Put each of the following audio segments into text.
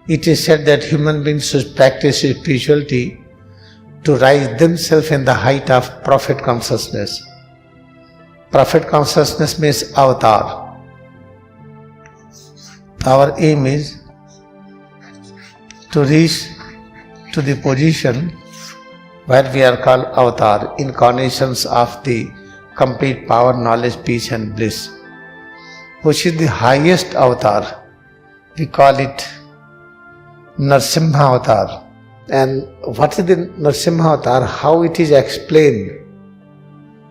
It is said that human beings should practice spirituality to rise themselves in the height of prophet consciousness. Prophet consciousness means avatar. Our aim is to reach to the position where we are called avatar, incarnations of the complete power, knowledge, peace and bliss, which is the highest avatar. We call it Narsimha avatar. And what is the Narsimha avatar? How it is explained?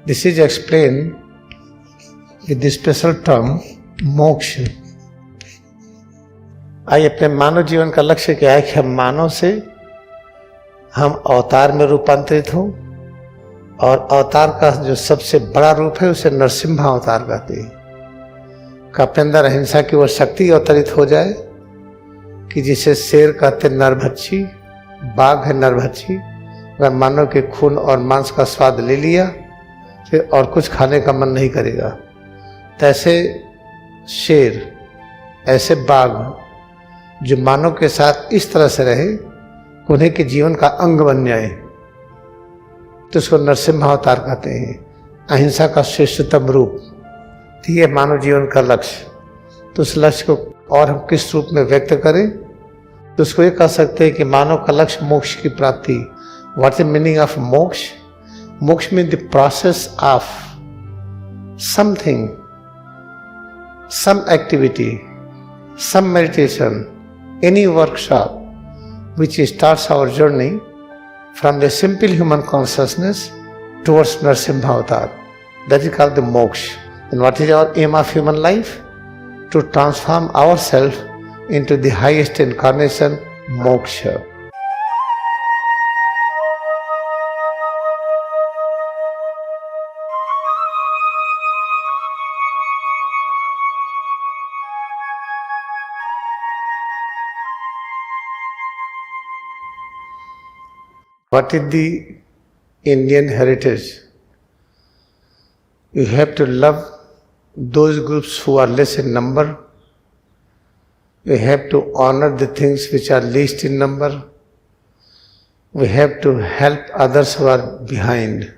This is explained with the special term मोक्ष. आइए, अपने मानव जीवन का लक्ष्य क्या है कि हम मानव से हम अवतार में रूपांतरित हों, और अवतार का जो सबसे बड़ा रूप है उसे नरसिम्हा अवतार कहते हैं। का अपने अंदर अहिंसा की वो शक्ति अवतरित हो जाए कि जिसे शेर कहते नरभक्षी, बाघ है नरभक्षी। अगर मानव के खून और मांस का स्वाद ले लिया फिर और कुछ खाने का मन नहीं करेगा। तो ऐसे शेर, ऐसे बाघ जो मानव के साथ इस तरह से रहे उन्हीं के जीवन का अंग बन जाए, तो उसको नरसिम्हा अवतार कहते हैं, अहिंसा का श्रेष्ठतम रूप। तो ये मानव जीवन का लक्ष्य। तो उस लक्ष्य को और हम किस रूप में व्यक्त करें, तो उसको ये कह सकते हैं कि मानव का लक्ष्य मोक्ष की प्राप्ति। What is meaning of moksha? Moksha mean the process of something, some activity, some meditation, any workshop which starts our journey from the simple human consciousness towards Narsimha Avatar. That is called the moksha. And what is our aim of human life? To transform ourselves into the highest incarnation, moksha. What is the Indian heritage? You have to love those groups who are less in number. We have to honor the things which are least in number. We have to help others who are behind.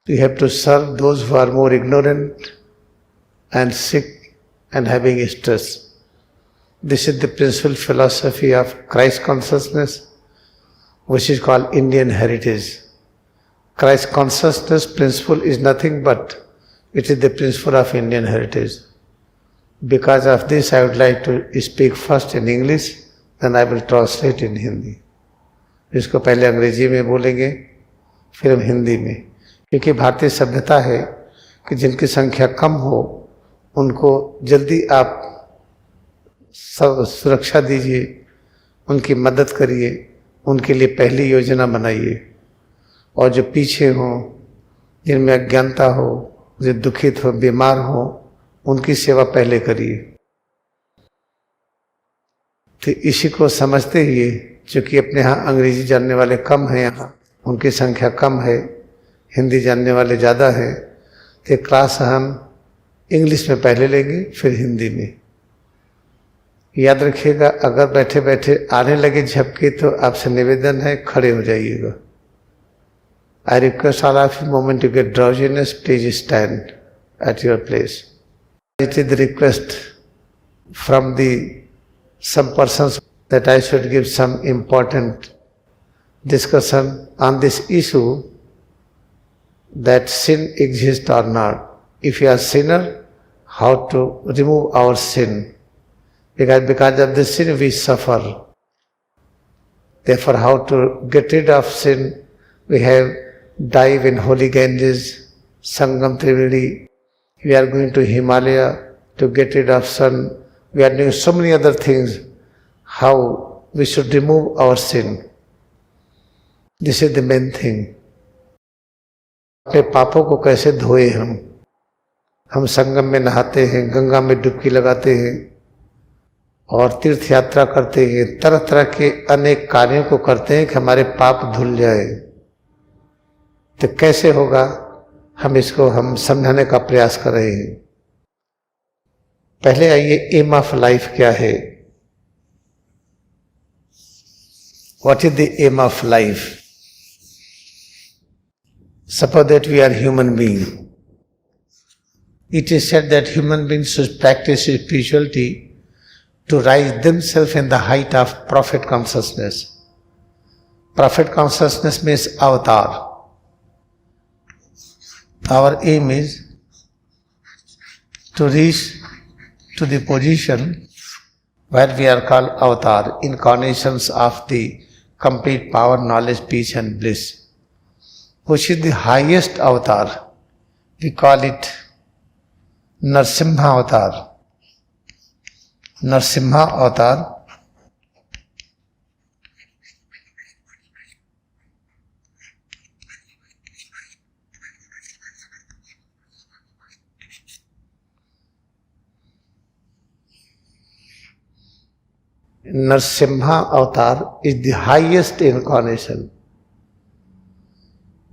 We have to serve those who are more ignorant and sick and having stress. This is the principal philosophy of Christ consciousness, which is called Indian heritage. Christ consciousness principle is nothing but it is the principle of Indian heritage. Because of this, I would like to speak first in English, then I will translate in Hindi. इसको पहले अंग्रेजी में बोलेंगे, फिर हम हिंदी में, क्योंकि भारतीय सभ्यता है कि जिनकी संख्या कम हो उनको जल्दी आप सब सुरक्षा दीजिए, उनकी मदद करिए, उनके लिए पहली योजना बनाइए, और जो पीछे हों, जिनमें अज्ञानता हो, जो दुखित हो, बीमार हो, उनकी सेवा पहले करिए। तो इसी को समझते हुए, चूँकि अपने यहाँ अंग्रेजी जानने वाले कम हैं, यहाँ उनकी संख्या कम है, हिंदी जानने वाले ज़्यादा है, तो क्लास हम इंग्लिश में पहले लेंगे फिर हिंदी में। याद रखिएगा, अगर बैठे बैठे आने लगे झपकी तो आपसे निवेदन है खड़े हो जाइएगा। I request all of you, moment you get drowsiness, please stand at your place. It is the request from the some persons that I should give some important discussion on this issue that sin exist or not. If you are sinner, how to remove our sin? Because of the sin we suffer. Therefore, how to get rid of sin? We have dive in holy Ganges, Sangam Trivedi. We are going to Himalaya to get rid of sun. We are doing so many other things. How we should remove our sin? This is the main thing. अपने पापों को कैसे धोए हम संगम में नहाते हैं, गंगा में डुबकी लगाते हैं और तीर्थ यात्रा करते हैं, तरह तरह के अनेक कार्यों को करते हैं कि हमारे पाप धुल जाए। तो कैसे होगा, हम इसको समझाने का प्रयास कर रहे हैं। पहले आइए एम ऑफ लाइफ क्या है. What is the aim of life? Suppose that we are human being. It is said that human beings should practice spirituality to rise themselves in the height of prophet consciousness. Prophet consciousness means avatar. Our aim is to reach to the position where we are called avatar, incarnations of the complete power, knowledge, peace and bliss. Which is the highest avatar? We call it Narsimha avatar. Narsimha avatar Narsimha avatar is the highest incarnation.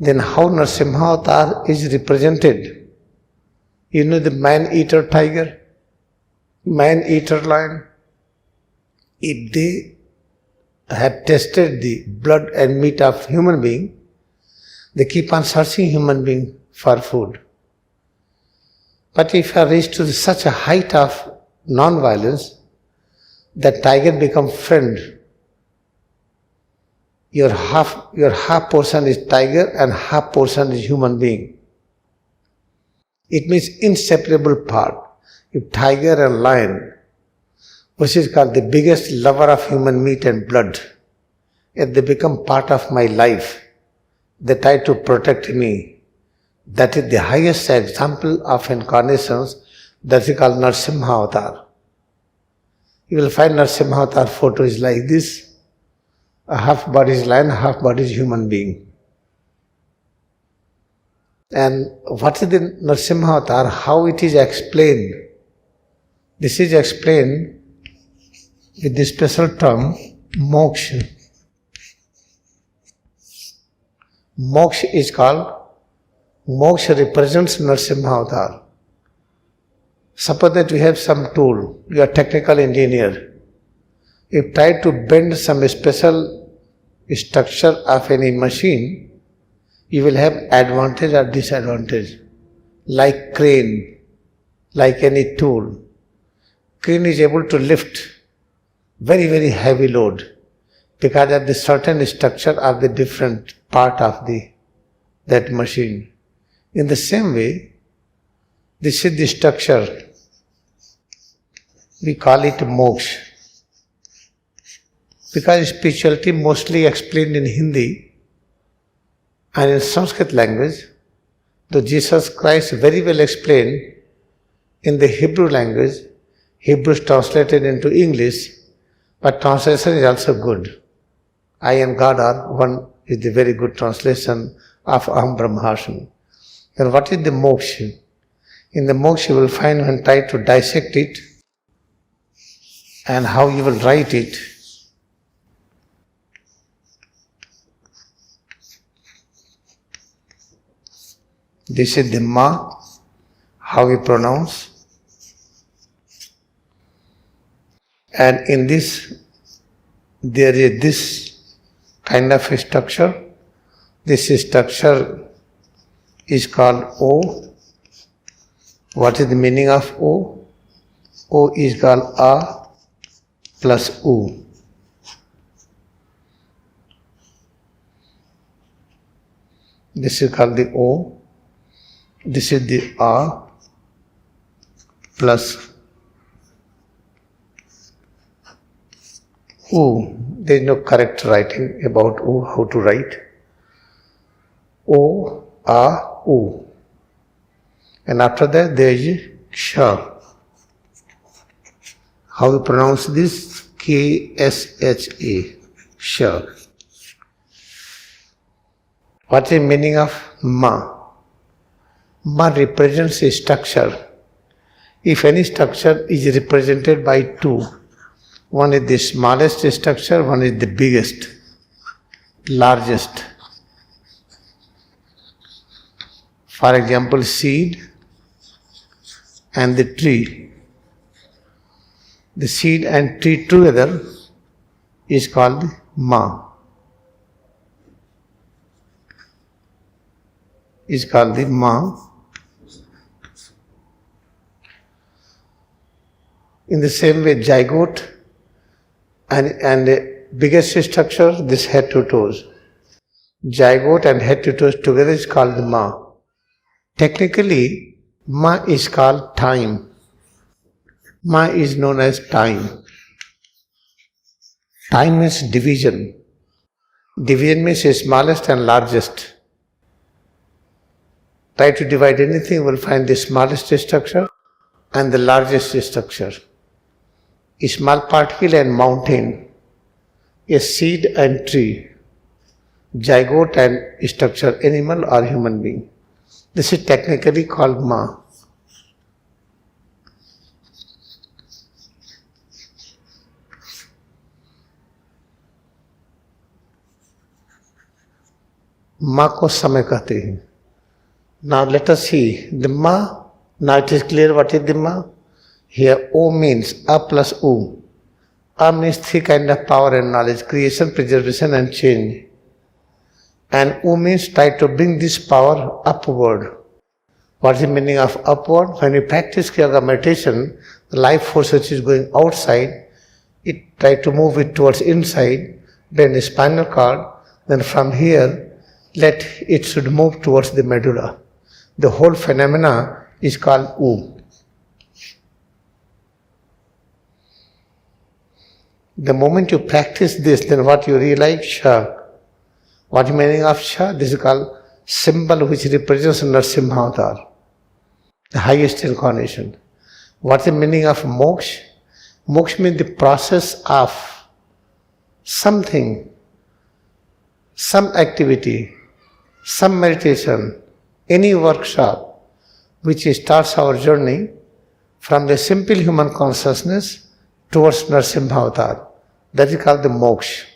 Then how Narsimha avatar is represented? You know the man-eater tiger, man-eater lion. If they have tasted the blood and meat of human being, they keep on searching human being for food. But if you reach to such a height of non-violence, the tiger becomes friend. Your half portion is tiger and half portion is human being. It means inseparable part. If tiger and lion, which is called the biggest lover of human meat and blood, if they become part of my life, they try to protect me. That is the highest example of incarnations. That is called Narsimha avatar. You will find Narsimha avatar photo is like this. A half body is lion, half body is human being. And what is the Narsimha avatar? How it is explained? This is explained with the special term moksha. Moksha is called, moksha represents Narsimha avatar. Suppose that you have some tool, you are a technical engineer. If you try to bend some special structure of any machine, you will have advantage or disadvantage. Like crane, like any tool. Crane is able to lift very, very heavy load because of the certain structure of the different part of that machine. In the same way, this is the structure. We call it moksha. Because spirituality mostly explained in Hindi and in Sanskrit language, though Jesus Christ very well explained in the Hebrew language, Hebrew is translated into English, but translation is also good. I and God are one is the very good translation of Aham Brahmasmi. Then what is the moksha? In the moksha you will find when try to dissect it and how you will write it. This is the ma, how we pronounce. And in this, there is this kind of a structure. This structure is called O. What is the meaning of O? O is called A plus U. This is called the O. This is the A plus U. There is no correct writing about U, how to write. O, A, U. And after that there is Ksha. How we pronounce this? K-S-H-A. Ksha. What is the meaning of Ma? Ma represents a structure. If any structure is represented by two, one is the smallest structure, one is the biggest, largest. For example, seed and the tree. The seed and tree together is called Ma. Is called the Ma. In the same way, zygote and the biggest structure, this head to toes. Zygote and head to toes together is called the Ma. Technically, Ma is called time. Ma is known as time. Time means division. Division means smallest and largest. Try to divide anything, you will find the smallest structure and the largest structure. A small particle and mountain, a seed and tree, zygote and structure, animal or human being. This is technically called Ma. माँ को समय कहते हैं. Now let us see the Ma. Now it is clear what is the Ma. Here O means A plus U. A means three kinds of power and knowledge: creation, preservation and change. And U means try to bring this power upward. What is the meaning of upward? When you practice yoga meditation, the life force which is going outside, it try to move it towards inside, then the spinal cord, then from here let it should move towards the medulla. The whole phenomena is called U. The moment you practice this, then what you realize? Sha. What is the meaning of Sha? This is called symbol which represents Narasimha Avatar, the highest incarnation. What is the meaning of Moksha? Moksha means the process of something, some activity, some meditation, any workshop which starts our journey from the simple human consciousness towards Narasimha Avatar. That is called the Moksha.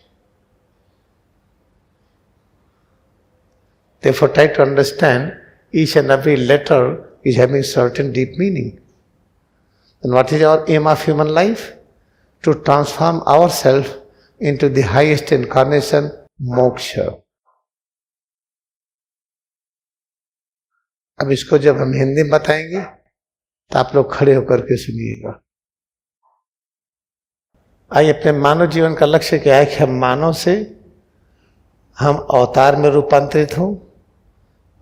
Therefore, try to understand each and every letter is having certain deep meaning. And what is our aim of human life? To transform ourselves into the highest incarnation, Moksha. अब इसको जब हम हिंदी में बताएंगे तो आप लोग खड़े होकर के सुनिएगा. आइए, अपने मानव जीवन का लक्ष्य क्या है कि हम मानव से हम अवतार में रूपांतरित हों,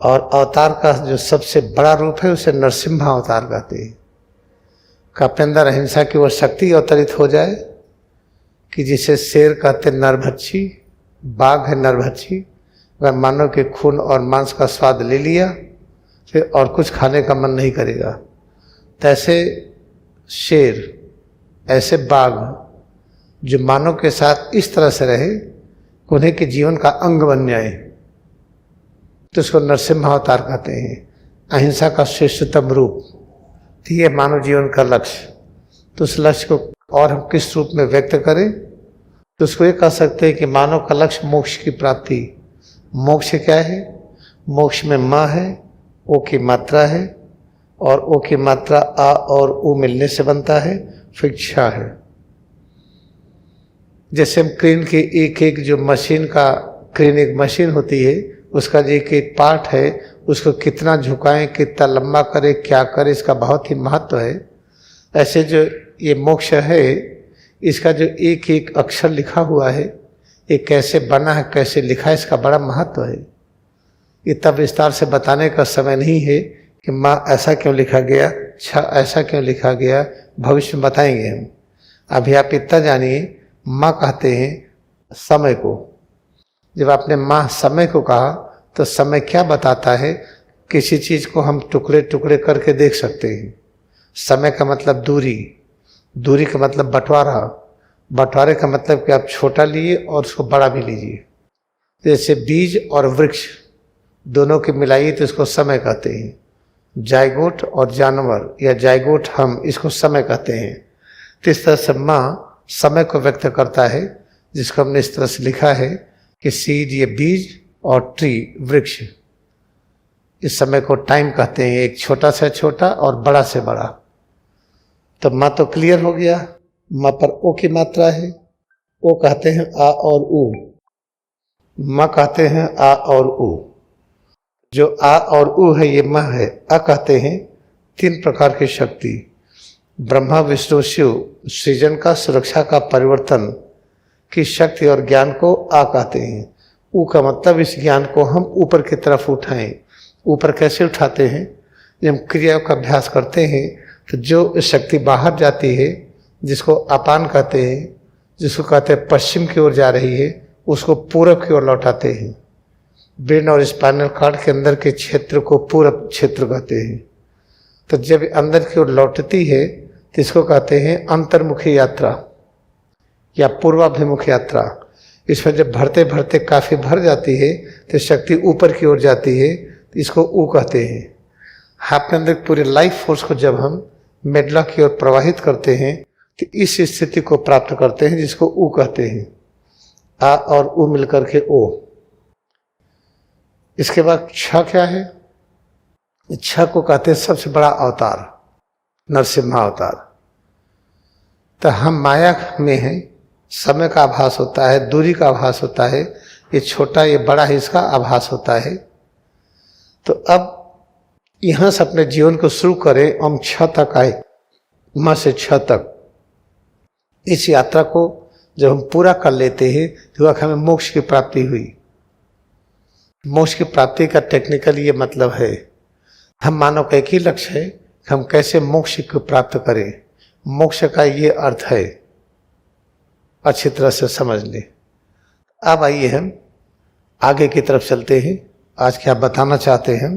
और अवतार का जो सबसे बड़ा रूप है उसे नरसिम्हा अवतार कहते हैं. कि अपने अंदर अहिंसा की वो शक्ति अवतरित हो जाए कि जिसे शेर कहते नरभक्षी, बाघ है नरभक्षी, वह मानव के खून और मांस का स्वाद ले लिया फिर और कुछ खाने का मन नहीं करेगा. तैसे शेर, ऐसे बाघ जो मानव के साथ इस तरह से रहे उन्हें के जीवन का अंग बन जाए, तो उसको नरसिम्हा अवतार कहते हैं. अहिंसा का श्रेष्ठतम रूप. तो ये मानव जीवन का लक्ष्य. तो उस लक्ष्य को और हम किस रूप में व्यक्त करें, तो उसको ये कह सकते हैं कि मानव का लक्ष्य मोक्ष की प्राप्ति. मोक्ष क्या है? मोक्ष में माँ है, ओ की मात्रा है, और ओ की मात्रा आ और उ मिलने से बनता है, फिर क्षा है. जैसे हम क्रेन की एक एक जो मशीन का, क्रेन एक मशीन होती है, उसका जो एक एक पार्ट है उसको कितना झुकाएं, कितना लंबा करें, क्या करें, इसका बहुत ही महत्व है. ऐसे जो ये मोक्ष है, इसका जो एक एक अक्षर लिखा हुआ है, ये कैसे बना है, कैसे लिखा है, इसका बड़ा महत्व है. इतना विस्तार से बताने का समय नहीं है कि माँ ऐसा क्यों लिखा गया, छा ऐसा क्यों लिखा गया, भविष्य में बताएंगे हम. अभी आप इतना जानिए, माँ कहते हैं समय को. जब आपने माँ समय को कहा तो समय क्या बताता है? किसी चीज़ को हम टुकड़े टुकड़े करके देख सकते हैं. समय का मतलब दूरी, दूरी का मतलब बंटवारा, बंटवारे का मतलब कि आप छोटा लिए और उसको बड़ा भी लीजिए. जैसे बीज और वृक्ष दोनों के मिलाइए तो इसको समय कहते हैं. जायगोट और जानवर या जायगोट, हम इसको समय कहते हैं. तो इस तरह से माँ समय को व्यक्त करता है, जिसको हमने इस तरह से लिखा है कि सीड ये बीज और ट्री वृक्ष. इस समय को टाइम कहते हैं, एक छोटा से छोटा और बड़ा से बड़ा. तो माँ तो क्लियर हो गया. म पर ओ की मात्रा है, ओ कहते हैं आ और उ, म कहते हैं आ और उ। जो आ और उ है ये म है। अ कहते हैं तीन प्रकार की शक्ति, ब्रह्मा विष्णु शिव, सृजन का, सुरक्षा का, परिवर्तन की शक्ति और ज्ञान को आ कहते हैं। उ का मतलब इस ज्ञान को हम ऊपर की तरफ उठाएं। ऊपर कैसे उठाते हैं? जब हम क्रिया का अभ्यास करते हैं तो जो शक्ति बाहर जाती है, जिसको अपान कहते हैं, जिसको कहते हैं पश्चिम की ओर जा रही है, उसको पूरब की ओर लौटाते हैं। ब्रेन और स्पाइनल कार्ड के अंदर के क्षेत्र को पूरब क्षेत्र कहते हैं। तो जब अंदर की ओर लौटती है तो इसको कहते हैं अंतर्मुखी यात्रा या पूर्वाभिमुख यात्रा। इसमें जब भरते भरते काफ़ी भर जाती है तो शक्ति ऊपर की ओर जाती है, तो इसको ऊ कहते हैं। आपके अंदर पूरे लाइफ फोर्स को जब हम मेडला की ओर प्रवाहित करते हैं तो इस स्थिति को प्राप्त करते हैं जिसको ऊ कहते हैं। आ और ऊ मिलकर के ओ। इसके बाद छ क्या है? छ को कहते हैं सबसे बड़ा अवतार, नरसिम्हा अवतार। तो हम माया में हैं, समय का आभास होता है, दूरी का आभास होता है, ये छोटा ये बड़ा है, इसका आभास होता है। तो अब यहाँ से अपने जीवन को शुरू करें। हम छ तक आए, म से छ तक। इस यात्रा को जब हम पूरा कर लेते हैं तो हमें मोक्ष की प्राप्ति हुई। मोक्ष की प्राप्ति का टेक्निकल ये मतलब है, हम मानव का एक ही लक्ष्य है कि हम कैसे मोक्ष को प्राप्त करें। मोक्ष का ये अर्थ है, अच्छी तरह से समझ लें। अब आइए हम आगे की तरफ चलते हैं। आज क्या बताना चाहते हैं?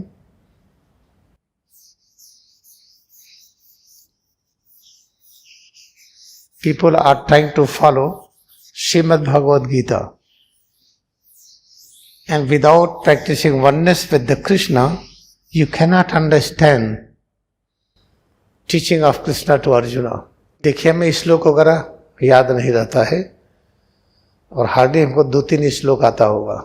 People are trying to follow Srimad Bhagavad Gita, and without practicing oneness with the Krishna, you cannot understand teaching of Krishna to Arjuna. देखिए, हमें श्लोक वगैरह याद नहीं रहता है और हार्डली हमको 2-3 श्लोक आता होगा,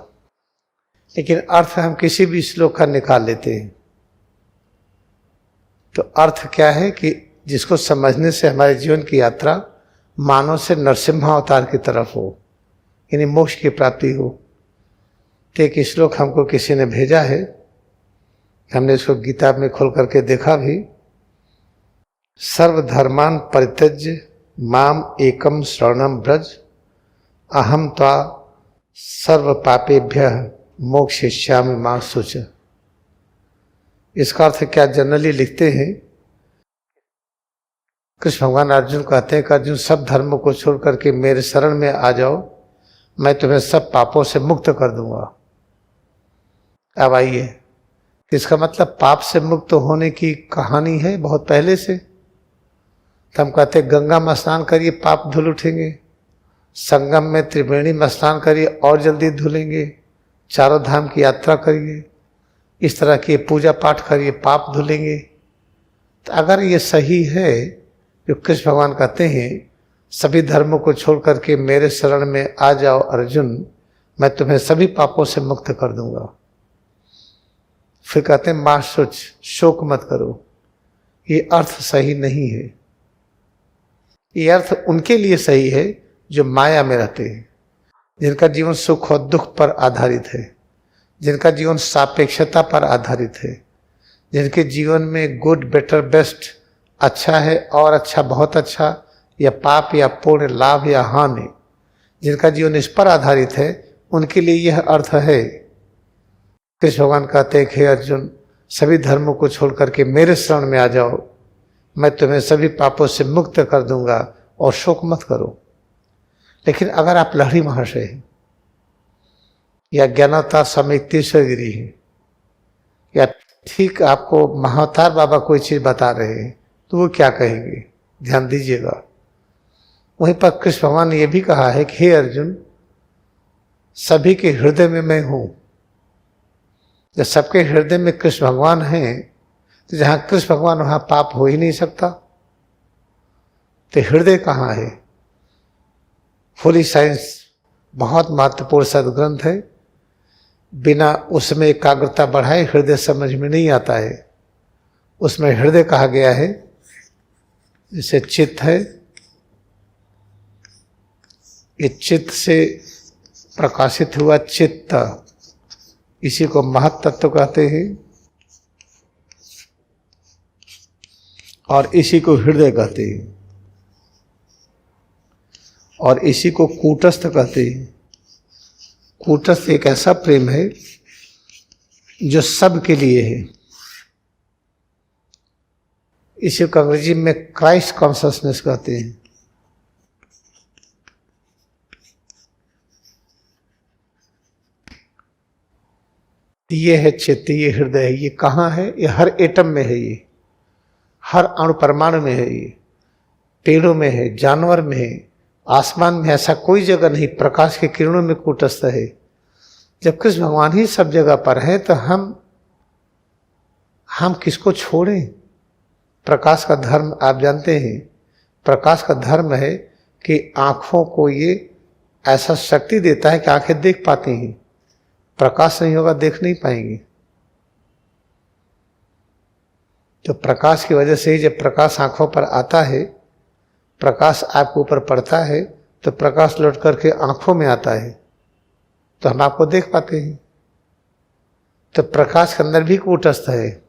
लेकिन अर्थ हम किसी भी श्लोक का निकाल लेते हैं। तो अर्थ क्या है कि जिसको समझने से हमारे जीवन की यात्रा मानव से नरसिम्हा अवतार की तरफ हो, यानी मोक्ष की प्राप्ति हो। तो एक श्लोक हमको किसी ने भेजा है, हमने इसको गीता में खोल करके देखा भी। सर्वधर्मान परित्यज्य माम एकम शरणम ब्रज, अहम त्वा सर्व पापेभ्यः मोक्षयिष्यामि मा शुच। इसका अर्थ क्या जनरली लिखते हैं, कृष्ण भगवान अर्जुन कहते हैं कि अर्जुन सब धर्मों को छोड़ करके मेरे शरण में आ जाओ, मैं तुम्हें सब पापों से मुक्त कर दूंगा। अब आइए, इसका मतलब पाप से मुक्त होने की कहानी है बहुत पहले से। तो हम कहते हैं गंगा में स्नान करिए पाप धुल उठेंगे, संगम में त्रिवेणी में स्नान करिए और जल्दी धुलेंगे, चारों धाम की यात्रा करिए, इस तरह की पूजा पाठ करिए पाप धुलेंगे। तो अगर ये सही है जो कृष्ण भगवान कहते हैं सभी धर्मों को छोड़ करके मेरे शरण में आ जाओ अर्जुन, मैं तुम्हें सभी पापों से मुक्त कर दूंगा। फिर कहते हैं मा शुच, शोक मत करो। ये अर्थ सही नहीं है। ये अर्थ उनके लिए सही है जो माया में रहते हैं, जिनका जीवन सुख और दुख पर आधारित है, जिनका जीवन सापेक्षता पर आधारित है, जिनके जीवन में गुड बेटर बेस्ट, अच्छा है और अच्छा बहुत अच्छा, या पाप या पुण्य, लाभ या हानि, जिनका जीवन इस पर आधारित है, उनके लिए यह अर्थ है। कृष्ण भगवान कहते हैं हे अर्जुन, सभी धर्मों को छोड़ करके मेरे शरण में आ जाओ, मैं तुम्हें सभी पापों से मुक्त कर दूंगा और शोक मत करो। लेकिन अगर आप लहरी महर्षि हैं या ज्ञानावतार स्वामी तीसरे गिरी हैं या ठीक आपको महावतार बाबा कोई चीज बता रहे हैं, तो वो क्या कहेंगे? ध्यान दीजिएगा। वहीं पर कृष्ण भगवान ने यह भी कहा है कि हे अर्जुन, सभी के हृदय में मैं हूं। जब सबके हृदय में कृष्ण भगवान हैं, तो जहां कृष्ण भगवान वहां पाप हो ही नहीं सकता। तो हृदय कहाँ है? फुली साइंस बहुत महत्वपूर्ण सदग्रंथ है, बिना उसमें एकाग्रता बढ़ाए हृदय समझ में नहीं आता है। उसमें हृदय कहा गया है, जैसे चित्त है, ये चित्त से प्रकाशित हुआ चित्त, इसी को महत तत्व कहते हैं और इसी को हृदय कहते हैं और इसी को कूटस्थ कहते हैं। कूटस्थ एक ऐसा प्रेम है जो सब के लिए है। इसी को अंग्रेजी में क्राइस्ट कॉन्शसनेस कहते हैं। ये है चित्त, ये हृदय है। ये कहाँ है? ये हर एटम में है, ये हर अणु परमाणु में है, ये पेड़ों में है, जानवर में है, आसमान में। ऐसा कोई जगह नहीं प्रकाश के किरणों में कूटस्थ है। जब कृष्ण भगवान ही सब जगह पर है तो हम किसको छोड़ें? प्रकाश का धर्म आप जानते हैं, प्रकाश का धर्म है कि आंखों को ये ऐसा शक्ति देता है कि आंखें देख पाती हैं। प्रकाश नहीं होगा देख नहीं पाएंगी। तो प्रकाश की वजह से ही जब प्रकाश आंखों पर आता है, प्रकाश आपके ऊपर पड़ता है, तो प्रकाश लौट करके आंखों में आता है, तो हम आपको देख पाते हैं। तो प्रकाश के अंदर भी कूटस्थ है।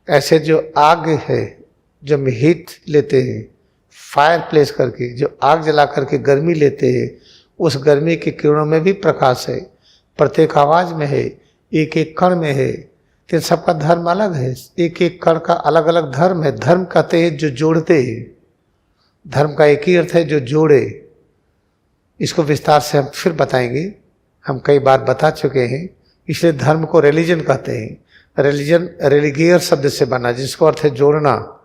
ऐसे जो आग है, जो हम हीट लेते हैं फायर प्लेस करके, जो आग जला करके गर्मी लेते हैं, उस गर्मी के किरणों में भी प्रकाश है। प्रत्येक आवाज में है, एक एक कण में है। तो सबका धर्म अलग है, एक एक कण का अलग अलग धर्म है। धर्म कहते हैं जो जोड़ते हैं। धर्म का एक ही अर्थ है जो जोड़े। इसको विस्तार से हम फिर बताएंगे, हम कई बार बता चुके हैं। इसलिए धर्म को रिलीजन कहते हैं। रिलीजन रिलीगियर शब्द से बना, जिसको अर्थ है जोड़ना।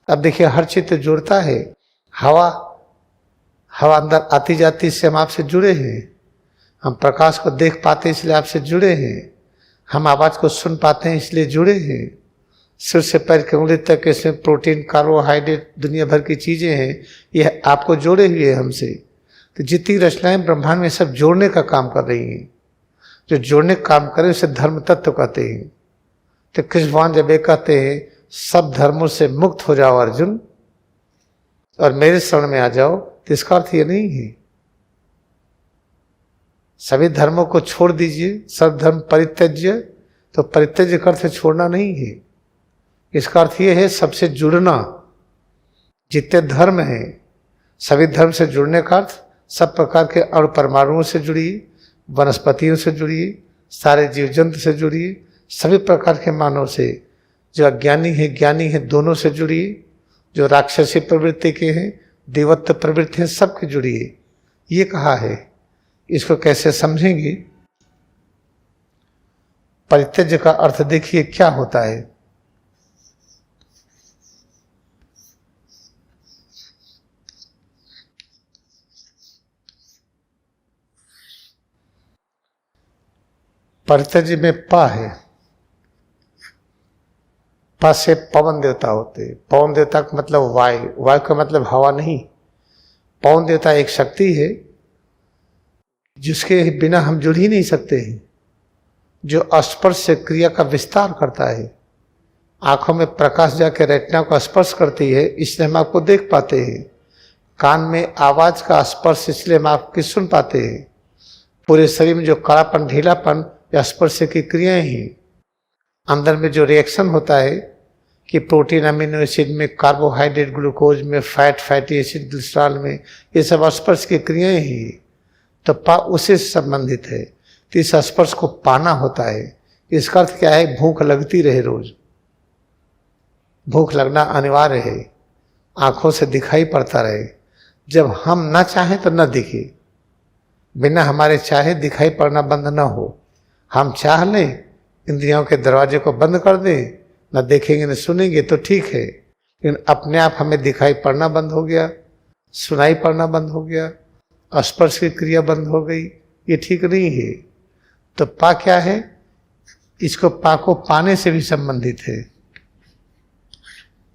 अब देखिए हर चीज तो जोड़ता है। हवा अंदर आती जाती, इससे हम आपसे जुड़े हैं। हम प्रकाश को देख पाते हैं इसलिए आपसे जुड़े हैं। हम आवाज को सुन पाते हैं इसलिए जुड़े हैं। सिर से पैर के उंगली तक इसमें प्रोटीन, कार्बोहाइड्रेट, दुनिया भर की चीजें हैं। ये आपको जोड़े हुए हैं हमसे। तो जितनी रचनाएं ब्रह्मांड में सब जोड़ने का काम कर रही हैं। जो जोड़ने का काम करे उसे धर्म तत्व कहते हैं। तो कृष्ण भगवान जब ये कहते हैं सब धर्मों से मुक्त हो जाओ अर्जुन और मेरे शरण में आ जाओ, तो इसका अर्थ ये नहीं है सभी धर्मों को छोड़ दीजिए, सब धर्म परित्यज्य। तो परित्यज्य का अर्थ छोड़ना नहीं है। इसका अर्थ ये है सबसे जुड़ना। जितने धर्म हैं सभी धर्म से जुड़ने का अर्थ सब प्रकार के अणु परमाणुओं से जुड़िए, वनस्पतियों से जुड़िए, सारे जीव जंतु से जुड़िए, सभी प्रकार के मानव से। जो अज्ञानी है ज्ञानी है दोनों से जुड़िए, जो राक्षसी प्रवृत्ति के हैं, देवत्व प्रवृत्ति है, सबके जुड़िए। ये कहा है। इसको कैसे समझेंगे? परित्यज्य का अर्थ देखिए क्या होता है। परित्यज्य में पा है। पा से पवन देवता होते हैं। पवन देवता का मतलब वायु, वायु का मतलब हवा नहीं। पवन देवता एक शक्ति है जिसके बिना हम जुड़ ही नहीं सकते हैं, जो स्पर्श से क्रिया का विस्तार करता है। आंखों में प्रकाश जाके रेटिना को स्पर्श करती है, इसलिए हम आपको देख पाते हैं। कान में आवाज का स्पर्श, इसलिए हम आपकी सुन पाते हैं। पूरे शरीर में जो कड़ापन, ढीलापन, या स्पर्श की क्रियाएं हैं। अंदर में जो रिएक्शन होता है कि प्रोटीन, अमीनो एसिड में, कार्बोहाइड्रेट, ग्लूकोज में, फैट, फैटी एसिड, ग्लिसरॉल में, ये सब स्पर्श की क्रियाएं ही। तो पा उसे संबंधित है। तो इस स्पर्श को पाना होता है। इसका अर्थ क्या है? भूख लगती रहे रोज। भूख लगना अनिवार्य है, आंखों से दिखाई पड़ता रहे। जब हम ना चाहें तो न दिखे, बिना हमारे चाहे दिखाई पड़ना बंद ना हो। हम चाह लें, इंद्रियों के दरवाजे को बंद कर दें, न देखेंगे न सुनेंगे तो ठीक है। लेकिन अपने आप हमें दिखाई पड़ना बंद हो गया, सुनाई पड़ना बंद हो गया, स्पर्श की क्रिया बंद हो गई, ये ठीक नहीं है। तो पा क्या है? इसको पा को पाने से भी संबंधित है।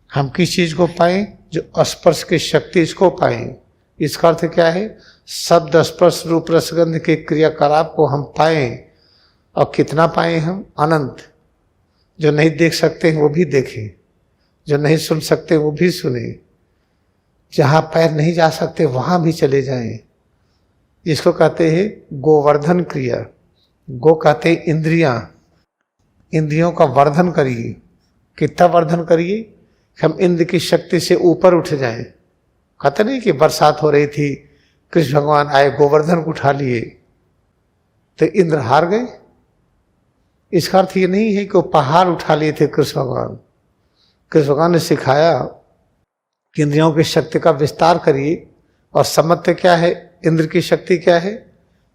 हम किस चीज को पाएं? जो स्पर्श की शक्ति, इसको पाएं। इसका अर्थ क्या है? शब्द, स्पर्श, रूप, रसगंध के क्रियाकलाप को हम पाएं। और कितना पाएं हम? अनंत। जो नहीं देख सकते हैं वो भी देखें, जो नहीं सुन सकते वो भी सुने, जहां पैर नहीं जा सकते वहां भी चले जाएं, इसको कहते हैं गोवर्धन क्रिया। गो कहते हैं इंद्रियां, इंद्रियों का वर्धन करिए। कितना वर्धन करिए? हम इंद्र की शक्ति से ऊपर उठ जाएं। कहते नहीं कि बरसात हो रही थी, कृष्ण भगवान आए, गोवर्धन को उठा लिए तो इंद्र हार गए। इसका अर्थ ये नहीं है कि वो पहाड़ उठा लिए थे कृष्ण भगवान। कृष्ण भगवान ने सिखाया कि इंद्रियों की शक्ति का विस्तार करिए। और समत्व क्या है? इंद्र की शक्ति क्या है?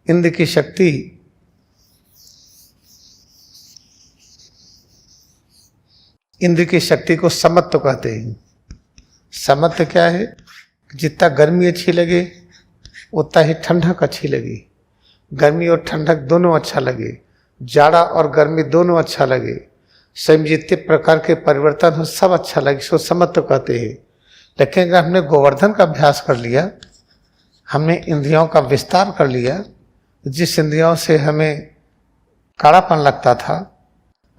इंद्र की शक्ति इंद्र की शक्ति को समत्व कहते हैं। समत्व क्या है? जितना गर्मी अच्छी लगे उतना ही ठंडक अच्छी लगी। गर्मी और ठंडक दोनों अच्छा लगे, जाड़ा और गर्मी दोनों अच्छा लगे, स्वयं जितने प्रकार के परिवर्तन हो सब अच्छा लगे, इसको समत्व कहते हैं। लेकिन अगर हमने गोवर्धन का अभ्यास कर लिया, हमने इंद्रियों का विस्तार कर लिया, जिस इंद्रियों से हमें कड़ापन लगता था,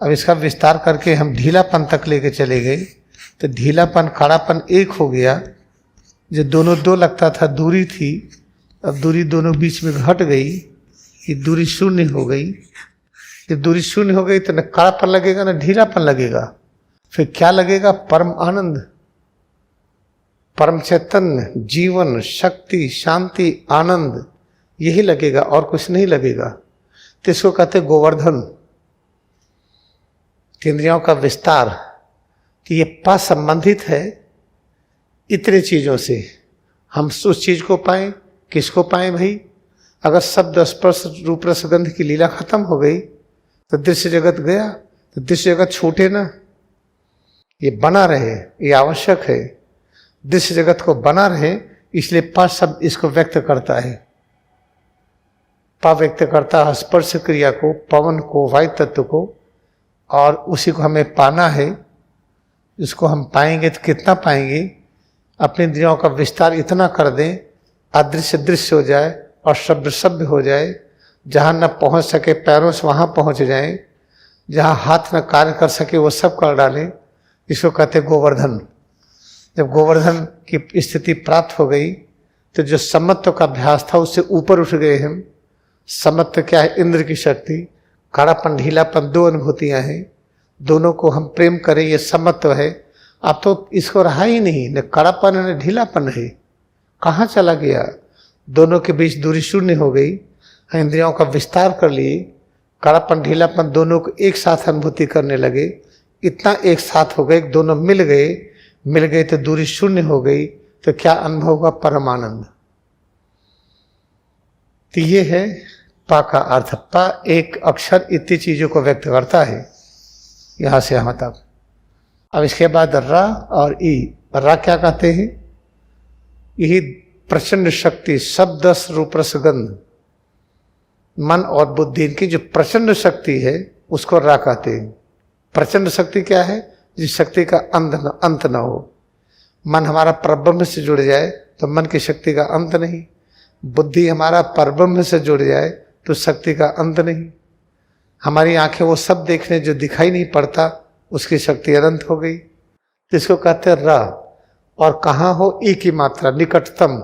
अब इसका विस्तार करके हम ढीलापन तक लेके चले गए, तो ढीलापन कड़ापन एक हो गया। जो दोनों दो लगता था, दूरी थी, अब दूरी दोनों बीच में घट गई, ये दूरी शून्य हो गई। जब दूरी शून्य हो गई तो न कड़ापन लगेगा न ढीलापन लगेगा, फिर क्या लगेगा? परम आनंद, परम चैतन्य, जीवन, शक्ति, शांति, आनंद, यही लगेगा और कुछ नहीं लगेगा। तो इसको कहते गोवर्धन, इंद्रियों का विस्तार। तो ये पास संबंधित है इतने चीजों से। हम उस चीज को पाएं, किसको पाएं भाई? अगर शब्द, स्पर्श, रूप, रस, गंध की लीला खत्म हो गई तो दृश्य जगत गया। तो दृश्य जगत छूटे ना, ये बना रहे, ये आवश्यक है। दृश्य जगत को बना रहे, इसलिए पा शब्द इसको व्यक्त करता है। पा व्यक्त करता है स्पर्श क्रिया को, पवन को, वायु तत्व को, और उसी को हमें पाना है। इसको हम पाएंगे तो कितना पाएंगे? अपने इंद्रियों का विस्तार इतना कर दें, अदृश्य दृश्य हो जाए और शब्द शब्द हो जाए। जहाँ न पहुँच सके पैरों से वहाँ पहुँच जाए, जहाँ हाथ न कार्य कर सके वो सब कर डालें। इसको कहते गोवर्धन। जब गोवर्धन की स्थिति प्राप्त हो गई तो जो समत्व का अभ्यास था उससे ऊपर उठ गए हम। समत्व क्या है? इंद्र की शक्ति। कड़ापन, ढीलापन दो अनुभूतियां हैं, दोनों को हम प्रेम करें, ये समत्व है। अब तो इसको रहा ही नहीं, न कड़ापन न ढीलापन है, कहाँ चला गया? दोनों के बीच दूरी शून्य हो गई। इंद्रियों का विस्तार कर लिए, कड़ापन ढीलापन दोनों को एक साथ अनुभूति करने लगे। इतना एक साथ हो गए, दोनों मिल गए तो दूरी शून्य हो गई। तो क्या अनुभव हुआ? परमानंद। तो ये है पा का अर्थ। पा एक अक्षर इतनी चीजों को व्यक्त करता है, यहां से यहां तक। अब इसके बाद रा और ई। रा क्या कहते हैं? यही प्रचंड शक्ति, शब्द, रूप, रस, गंध, मन और बुद्धि, इनकी जो प्रचंड शक्ति है उसको रा कहते हैं। प्रचंड शक्ति क्या है? जिस शक्ति का अंत न हो। मन हमारा परब्रह्म से जुड़ जाए तो मन की शक्ति का अंत नहीं। बुद्धि हमारा परब्रह्म से जुड़ जाए तो शक्ति का अंत नहीं। हमारी आंखें वो सब देखने जो दिखाई नहीं पड़ता, उसकी शक्ति अनंत हो गई। तो इसको कहते हैं रा। और कहाँ हो? ई की मात्रा, निकटतम।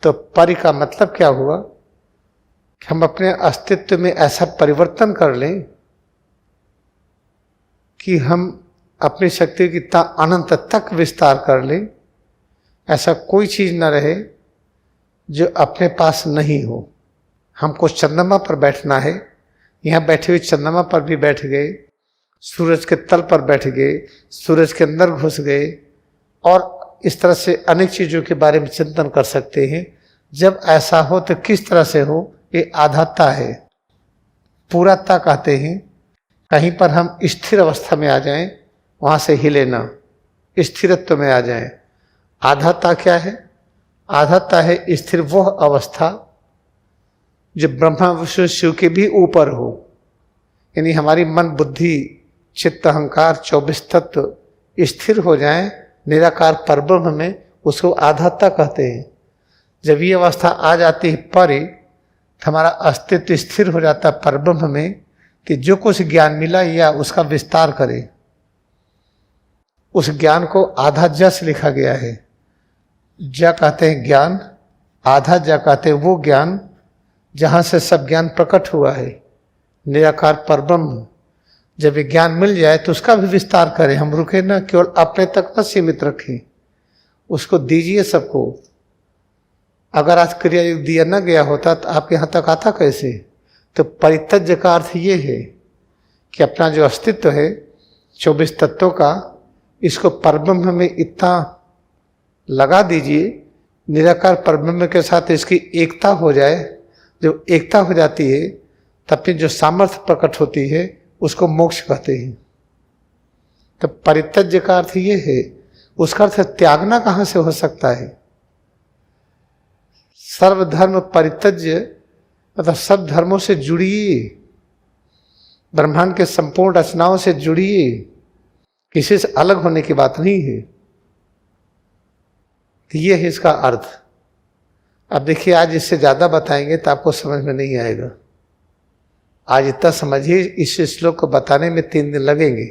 तो परि का मतलब क्या हुआ? कि हम अपने अस्तित्व में ऐसा परिवर्तन कर लें कि हम अपनी शक्ति की अनंत तक विस्तार कर लें। ऐसा कोई चीज न रहे जो अपने पास नहीं हो। हमको चंद्रमा पर बैठना है, यहाँ बैठे हुए चंद्रमा पर भी बैठ गए, सूरज के तल पर बैठ गए, सूरज के अंदर घुस गए, और इस तरह से अनेक चीजों के बारे में चिंतन कर सकते हैं। जब ऐसा हो तो किस तरह से हो? ये आधाता है। पूराता कहते हैं। कहीं पर हम स्थिर अवस्था में आ जाएं, वहां से हिले ना, स्थिरत्व में आ जाएं। आधाता क्या है? आधाता है स्थिर वह अवस्था जो ब्रह्मा विष्णु शिव के भी ऊपर हो। यानी हमारी मन, बुद्धि, चित्त, अहंकार 24 तत्व स्थिर हो जाएं निराकार परब्रह्म में, उसको आधाता कहते हैं। जब ये अवस्था आ जाती है परे, हमारा अस्तित्व स्थिर हो जाता है परब्रह्म में, कि जो कुछ ज्ञान मिला या उसका विस्तार करे। उस ज्ञान को आधा जस लिखा गया है। ज कहते हैं ज्ञान, आधा जा कहते वो ज्ञान जहां से सब ज्ञान प्रकट हुआ है, निराकार परब्रह्म। जब ये ज्ञान मिल जाए तो उसका भी विस्तार करें, हम रुके ना, केवल अपने तक न सीमित रखें, उसको दीजिए सबको। अगर आज क्रिया युग दिया न गया होता तो आपके यहाँ तक आता कैसे? तो परित्यज्य का अर्थ ये है कि अपना जो अस्तित्व है 24 तत्वों का, इसको परब्रह्म में इतना लगा दीजिए, निराकार परब्रह्म के साथ इसकी एकता हो जाए। जब एकता हो जाती है तब फिर जो सामर्थ्य प्रकट होती है उसको मोक्ष कहते हैं। तो परित्यज्य का अर्थ ये है, उसका अर्थ त्यागना कहाँ से हो सकता है? सर्वधर्म परित्यज्य मतलब सब धर्मों से जुड़िए, ब्रह्मांड के संपूर्ण रचनाओं से जुड़िए, किसी से अलग होने की बात नहीं है। तो ये है इसका अर्थ। अब देखिए, आज इससे ज्यादा बताएंगे तो आपको समझ में नहीं आएगा। आज इतना समझिए, इस श्लोक को बताने में 3 दिन लगेंगे,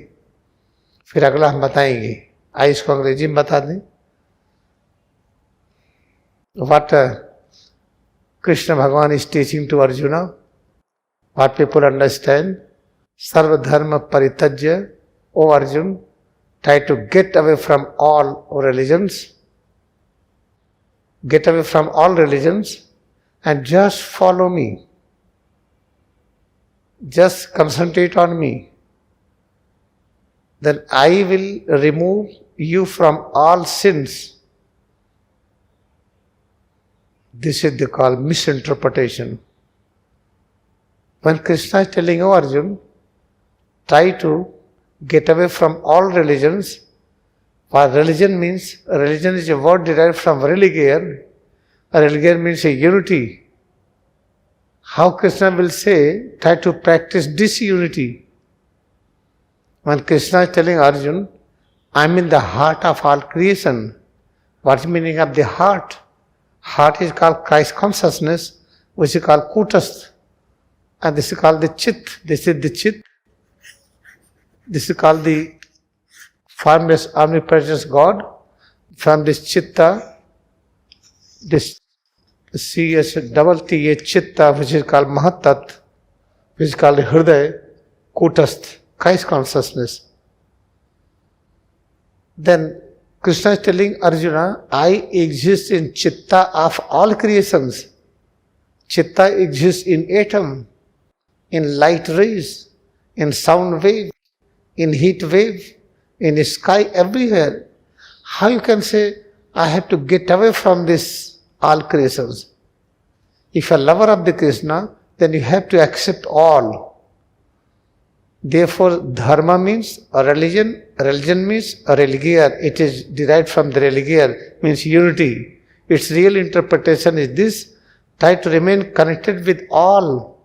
फिर अगला हम बताएंगे। आइए इसको अंग्रेजी में बता दें। What Krishna Bhagwan is teaching to Arjuna, what people understand. सर्वधर्म परित्यज्य, O Arjun, try to get away from all religions, get away from all religions and just follow me. Just concentrate on me. Then I will remove you from all sins. This is the called misinterpretation. When Krishna is telling, oh Arjun, try to get away from all religions. What religion means? Religion is a word derived from religion. Religion means a unity. How Krishna will say, try to practice disunity? When Krishna is telling Arjun, I am in the heart of all creation. What is the meaning of the heart? Heart is called Christ consciousness, which is called Kutastha. And this is called the Chit. This is the Chit. This is called the formless omnipresence God. From this Chitta, this CS double T, Chitta, which is called Mahatat, which is called Hriday, Kutastha, Christ consciousness. Then Krishna is telling Arjuna, I exist in Chitta of all creations. Chitta exists in atom, in light rays, in sound wave, in heat wave, in the sky, everywhere. How you can say, I have to get away from this all creations? If you are a lover of the Krishna, then you have to accept all. Therefore, dharma means a religion, religion means a religion. It is derived from the religion, means unity. Its real interpretation is this: try to remain connected with all.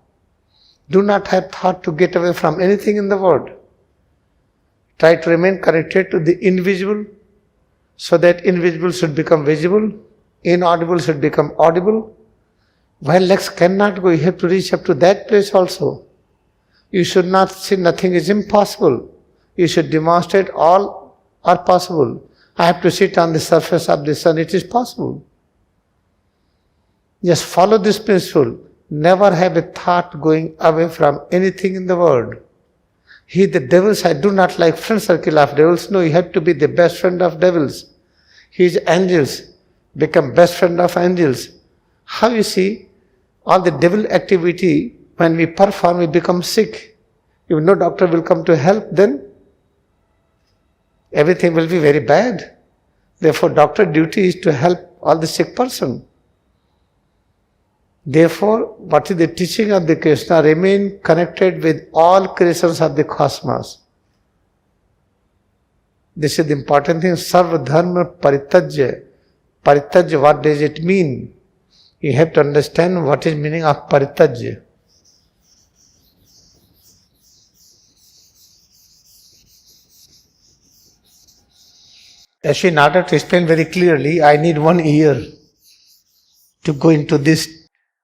Do not have thought to get away from anything in the world. Try to remain connected to the invisible, so that invisible should become visible, inaudible should become audible. While legs cannot go, you have to reach up to that place also. You should not say nothing is impossible. You should demonstrate all are possible. I have to sit on the surface of the sun, it is possible. Just follow this principle. Never have a thought going away from anything in the world. He, the devils, I do not like friend circle of devils. No, you have to be the best friend of devils. He is angels, become best friend of angels. How you see, all the devil activity, when we perform, we become sick. If no doctor will come to help, then everything will be very bad. Therefore, doctor duty is to help all the sick person. Therefore, what is the teaching of the Krishna? Remain connected with all creations of the cosmos. This is the important thing. Sarva dharma paritajya. Paritajya, what does it mean? You have to understand what is meaning of paritajya. Actually, in order to explain very clearly, I need 1 year to go into this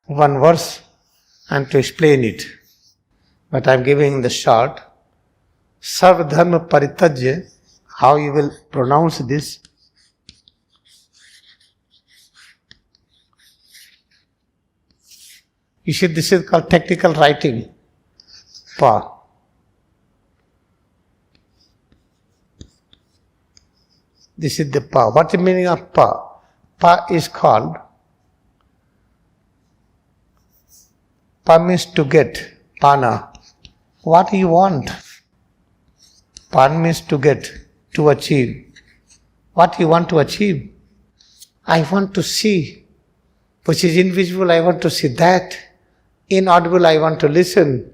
one verse and to explain it. But I am giving the short. Sarva dharma paritajya. How you will pronounce this? You see, this is called technical writing. Pa. This is the pa. What is the meaning of pa? Pa is called, pa means to get, pana. What do you want? Pan means to get, to achieve. What you want to achieve? I want to see, which is invisible, I want to see that. Inaudible, I want to listen.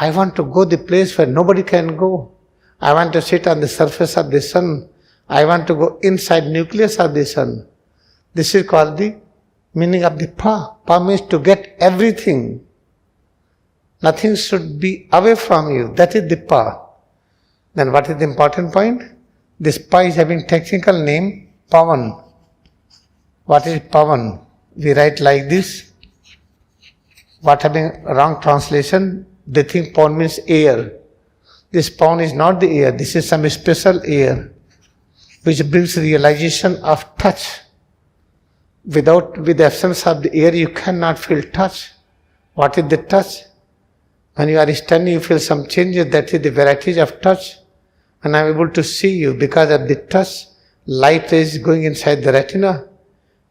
I want to go the place where nobody can go. I want to sit on the surface of the sun. I want to go inside nucleus of the sun. This is called the meaning of the pa. Pa means to get everything. Nothing should be away from you. That is the pa. Then what is the important point? This pa is having technical name, pavan. What is pavan? We write like this. What having wrong translation? They think pavan means air. This pavan is not the air. This is some special air which brings realization of touch. With the absence of the air, you cannot feel touch. What is the touch? When you are standing, you feel some changes. That is the varieties of touch. And I am able to see you because of the touch. Light is going inside the retina.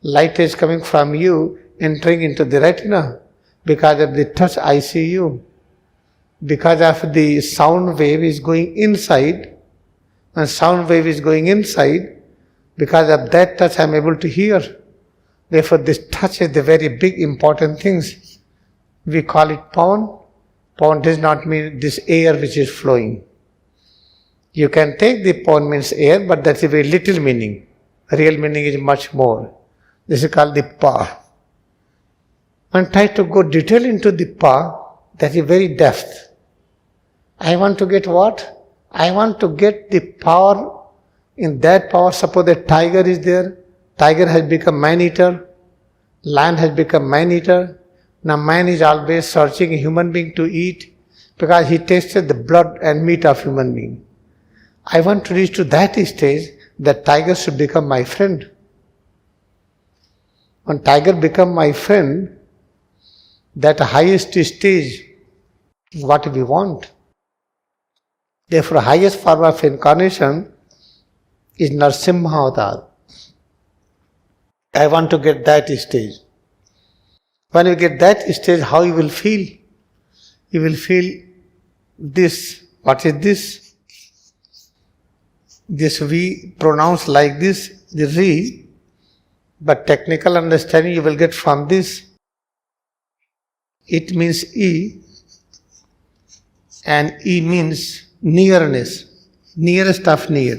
Light is coming from you, entering into the retina. Because of the touch, I see you. Because of the sound wave is going inside, and sound wave is going inside, because of that touch I am able to hear. Therefore, this touch is the very big important things. We call it pavan. Pavan does not mean this air which is flowing. You can take the pavan means air, but that's a very little meaning. Real meaning is much more. This is called the pa. When try to go detail into the pa, that is very depth. I want to get what? I want to get the power. In that power, suppose a tiger is there. Tiger has become man-eater. Lion has become man-eater. Now man is always searching a human being to eat because he tasted the blood and meat of human being. I want to reach to that stage that tiger should become my friend. When tiger become my friend, that highest stage, what we want. Therefore, highest form of incarnation is Narsimha Avatar. I want to get that stage. When you get that stage, how you will feel? You will feel this. What is this? This we pronounce like this, the re, but technical understanding you will get from this. It means E, and E means nearness, nearest of near.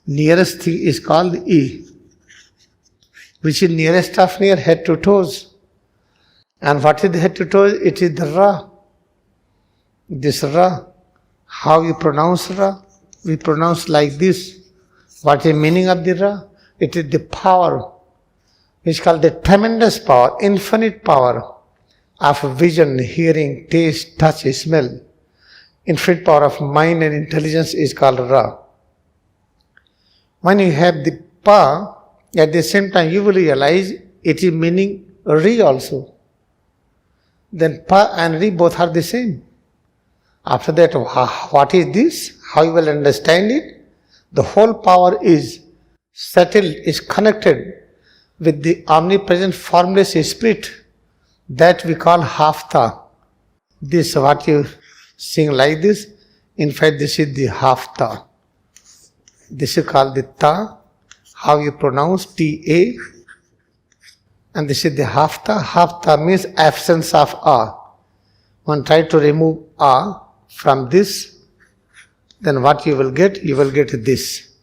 Nearest thing is called E, which is nearest of near, head to toes. And what is the head to toes? It is the Ra. This Ra, how you pronounce Ra? We pronounce like this. What is the meaning of the Ra? It is the power, which is called the tremendous power, infinite power of vision, hearing, taste, touch, smell. Infinite power of mind and intelligence is called Ra. When you have the Pa, at the same time you will realize it is meaning Re also. Then Pa and Re both are the same. After that, what is this? How you will understand it? The whole power is settled, is connected with the omnipresent formless spirit that we call Hafta. This what you sing like this. In fact, this is the Hafta. This is called the Ta. How you pronounce T-A. And this is the Hafta. Hafta means absence of A. When try to remove A from this, then what you will get? You will get this.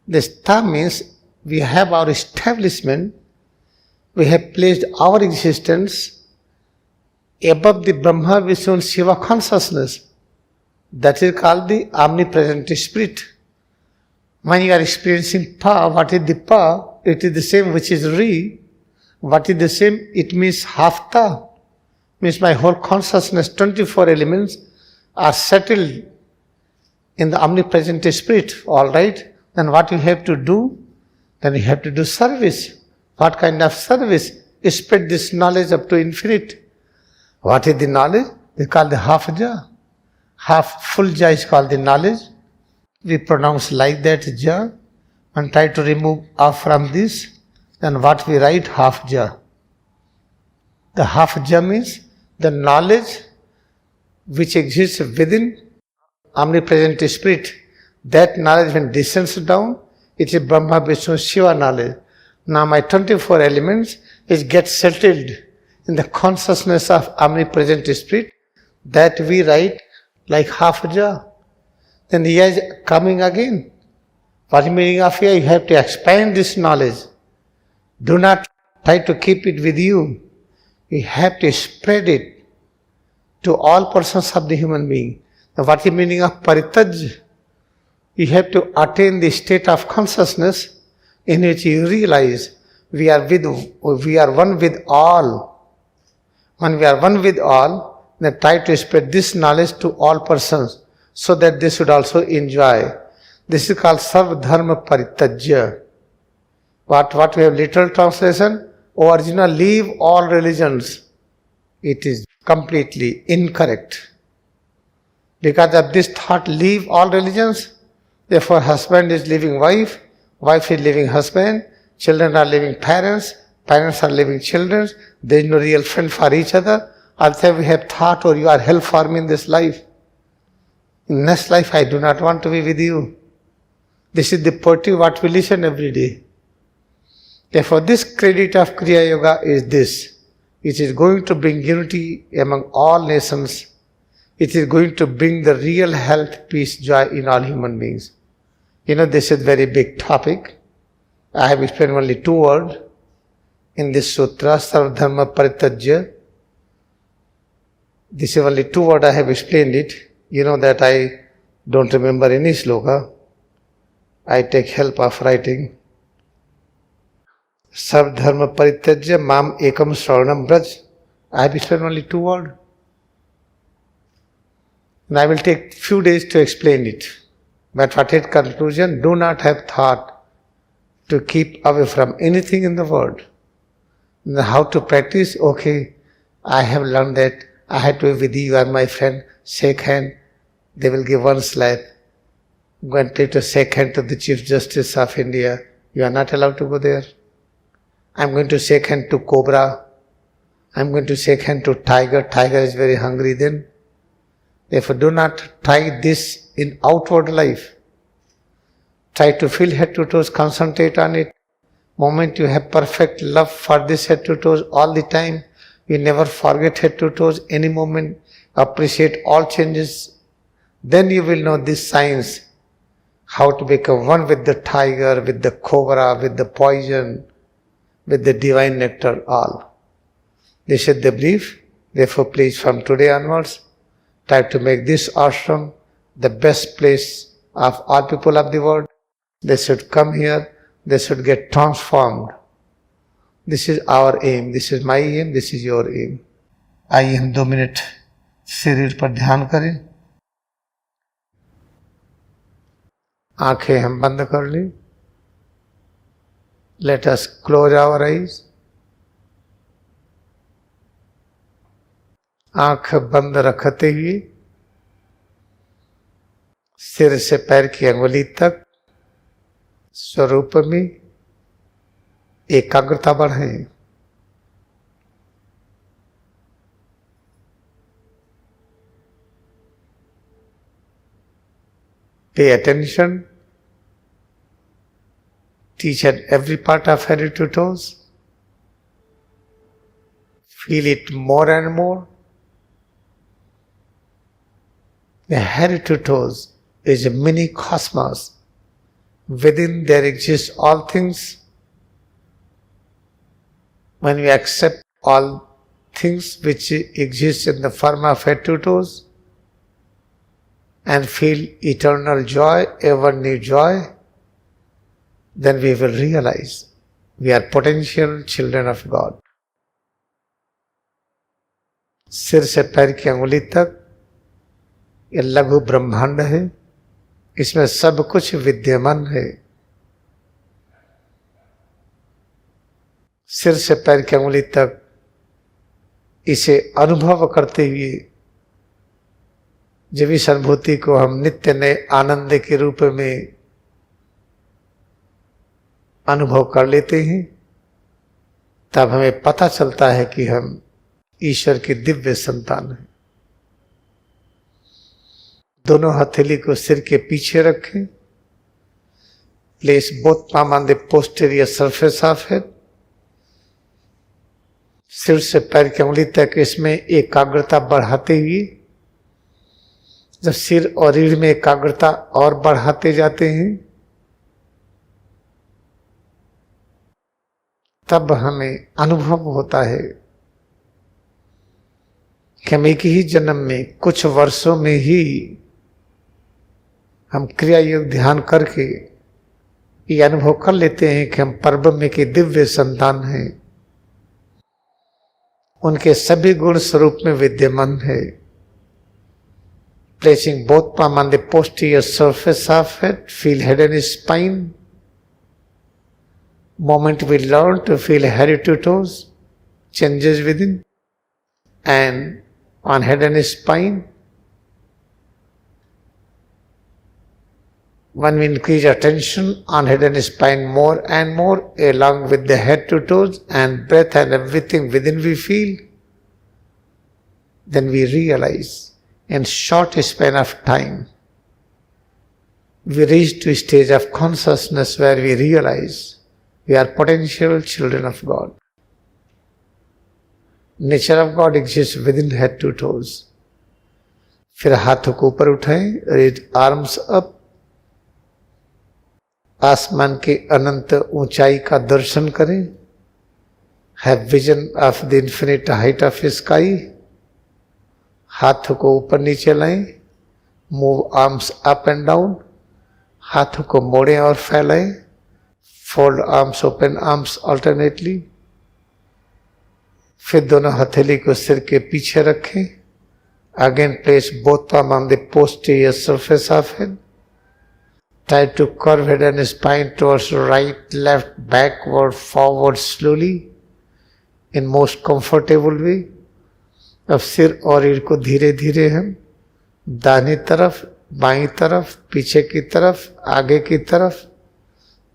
This Ta means we have our establishment, we have placed our existence above the Brahma, Vishnu and Shiva consciousness. That is called the omnipresent spirit. When you are experiencing Pa, what is the Pa? It is the same which is Re. What is the same? It means Hafta. Means my whole consciousness, 24 elements are settled in the omnipresent spirit. Alright? Then what you have to do? Then you have to do service. What kind of service? Spread this knowledge up to infinite. What is the knowledge? They call the half ja. Half full ja is called the knowledge. We pronounce like that ja and try to remove off from this. Then what we write half ja. The half ja means the knowledge which exists within omnipresent spirit. That knowledge when descends down, it is Brahma, Vishnu, Shiva knowledge. Now my 24 elements is get settled in the consciousness of omnipresent spirit that we write like half ja. Then he is coming again. What is the meaning of here? You have to expand this knowledge. Do not try to keep it with you. You have to spread it to all persons of the human being. Now what is the meaning of paritaj? You have to attain the state of consciousness in which you realize we are one with all. When we are one with all, then try to spread this knowledge to all persons so that they should also enjoy. This is called Sarva Dharma Paritajya. What we have literal translation? Original, leave all religions. It is completely incorrect. Because of this thought, leave all religions. Therefore, husband is leaving wife, wife is leaving husband, children are leaving parents, parents are leaving children. There is no real friend for each other. Also, we have thought, or you are hell for me in this life. In next life, I do not want to be with you. This is the poetry what we listen every day. Therefore, this credit of Kriya Yoga is this. It is going to bring unity among all nations. It is going to bring the real health, peace, joy in all human beings. You know, this is a very big topic. I have explained only 2 words in this sutra, Sarva Dharma Paritajya. This is only 2 words I have explained it. You know that I don't remember any sloka. I take help of writing. Sarva Dharma Paritajya Mam Ekam Shravanam Braj. I have explained only 2 words. And I will take few days to explain it. But what is conclusion? Do not have thought to keep away from anything in the world. Now how to practice? Okay, I have learned that I had to be with you, you are my friend, shake hand. They will give 1 slap. Go and try to shake hand to the Chief Justice of India. You are not allowed to go there. I am going to shake hand to cobra. I am going to shake hand to tiger. Tiger is very hungry then. Therefore, do not try this in outward life. Try to feel head to toes, concentrate on it. Moment you have perfect love for this head to toes all the time, you never forget head to toes any moment, appreciate all changes. Then you will know this science, how to become one with the tiger, with the cobra, with the poison, with the divine nectar, all. This is the belief. Therefore, please from today onwards, try to make this ashram the best place of all people of the world. They should come here, they should get transformed. This is our aim, this is my aim, this is your aim. आइए हम 2 minute शरीर पर ध्यान करें. आंखें हम बंद कर लें. Let us close our eyes. आंख बंद रखते हुए सिर से पैर की अंगुली तक स्वरूप में एकाग्रता बढ़ाएं. Pay attention. Teach at every part of head to toes. Feel it more and more. The head to toes is a mini cosmos. Within there exist all things. When we accept all things which exist in the form of head to toes and feel eternal joy, ever new joy, then we will realize we are potential children of God. सिर से पैर की अंगुली तक ये लघु ब्रह्मांड है. इसमें सब कुछ विद्यमान है. सिर से पैर की अंगुली तक इसे अनुभव करते हुए जब इस अनुभूति को हम नित्य नए आनंद के रूप में अनुभव कर लेते हैं, तब हमें पता चलता है कि हम ईश्वर की दिव्य संतान हैं। दोनों हथेली को सिर के पीछे रखें। Place both palm on the posterior surface of head। सिर से पैर की उंगली तक इसमें एकाग्रता बढ़ाते हुए, जब सिर और रीढ़ में एकाग्रता और बढ़ाते जाते हैं, तब हमें अनुभव होता है कि हम एक ही जन्म में कुछ वर्षों में ही हम क्रिया योग ध्यान करके ये अनुभव कर लेते हैं कि हम परब्रह्म के दिव्य संतान हैं, उनके सभी गुण स्वरूप में विद्यमान है। Placing both palm on the posterior surface of head, feel head and spine। Moment we learn to feel head to toes, changes within, and on head and spine. When we increase attention on head and spine more and more, along with the head to toes and breath and everything within we feel, then we realize in short span of time, we reach to a stage of consciousness where we realize we are potential children of God. Nature of God exists within head to toes। फिर हाथों को ऊपर उठाएं, raise arms up। आसमान के अनंत ऊंचाई का दर्शन करें। Have vision of the infinite height of sky। हाथों को ऊपर नीचे लाएं। Move arms up and down। हाथों को मोड़ें और फैलाएं। Fold arms, open arms alternately। फिर दोनों हथेली को सिर के पीछे रखें। Again place both palm on the posterior surface of head। Try to curve head and spine towards right, left, backward, forward slowly in most comfortable way। अब सिर और रीढ़ को धीरे धीरे हम दाहिनी तरफ, बाईं तरफ, पीछे की तरफ, आगे की तरफ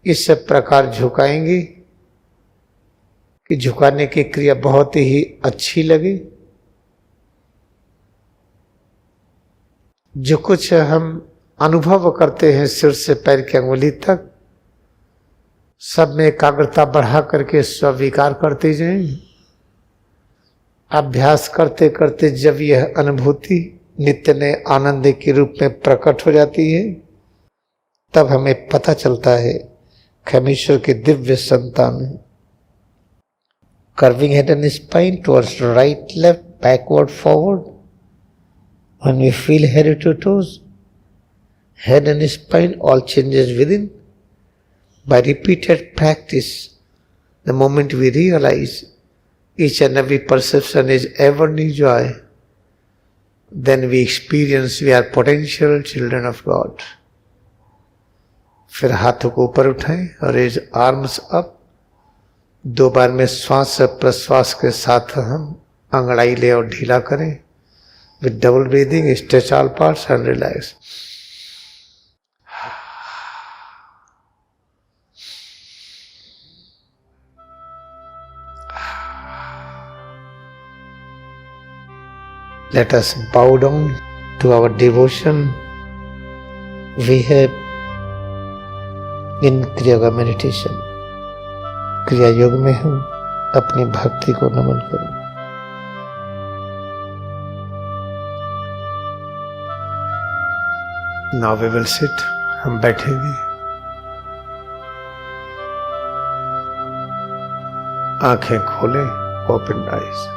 इस प्रकार झुकाएंगे कि झुकाने की क्रिया बहुत ही अच्छी लगे। जो कुछ हम अनुभव करते हैं सिर से पैर की अंगुली तक, सब में एकाग्रता बढ़ा करके स्वीकार करते जाएं। अभ्यास करते करते जब यह अनुभूति नित्य नए आनंद के रूप में प्रकट हो जाती है, तब हमें पता चलता है कि हम ईश्वर के दिव्य संतान हैं। Curving head and spine towards right, left, backward, forward। When we feel head to toes, head and spine, all changes within. By repeated practice, the moment we realize each and every perception is ever new joy, then we experience we are potential children of God। फिर हाथों को ऊपर उठाएं और raise arms up. 2 बार में श्वास प्रश्वास के साथ हम अंगड़ाई ले और ढीला करें। With double breathing stretch all parts and relax. Let us bow down to our devotion we have in Kriya Yoga meditation। क्रिया योग में हम अपनी भक्ति को नमन करें। Now we will sit। हम बैठेंगे। आंखें खोलें, open eyes।